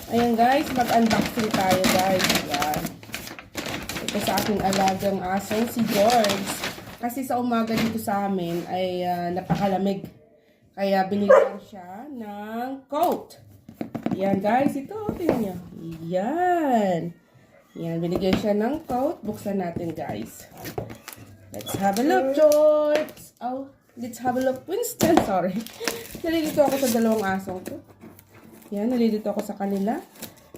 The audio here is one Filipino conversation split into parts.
Ayan guys, mag-unboxing tayo guys. Ayan. Ito sa aking alagang asong si George. Kasi sa umaga dito sa amin ay napakalamig. Kaya binigyan siya ng coat. Ayan guys, ito. Tingnan niyo. Ayan. Ayan, binigyan siya ng coat. Buksan natin guys. Let's have a look, George. Oh, let's have a look, Winston. Sorry. Nalilito ako sa dalawang asong to. Yan, nalilito ako sa kanila.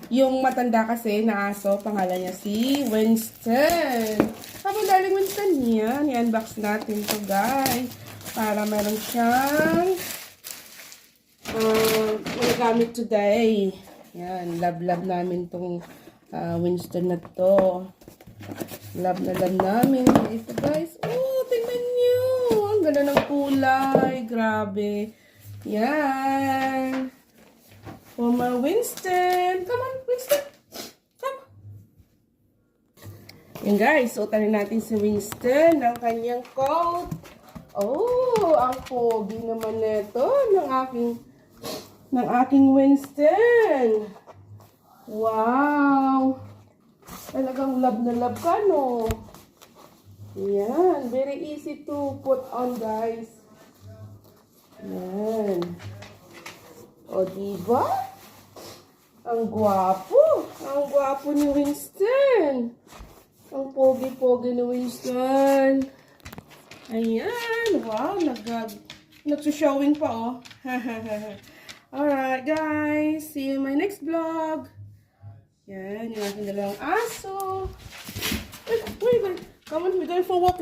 Yung matanda kasi na aso, pangalan niya si Winston. Habang daling Winston, yan. I-unbox natin to guys. Para meron siyang magagamit today. Yan, love namin tong Winston na to. Love na love namin. Ito guys. Oh, tingnan nyo. Ang ganda ng kulay. Grabe. Yan. For my Winston. Come on, Winston. Come. Yan guys. Suotan natin si Winston ng kanyang coat. Oh, ang pogi naman nito ng aking Winston. Wow. Talagang love na love ka, no? Yan. Very easy to put on, guys. Yan. O, diba? Ang gwapo. Ang gwapo ni Winston. Ang pogi-pogi ni Winston. Ayan. Wow. Nagsushowing pa, oh. Alright, guys. See you in my next vlog. Yan, yung aking dalawang aso. Wait, come on, we're going for a walk.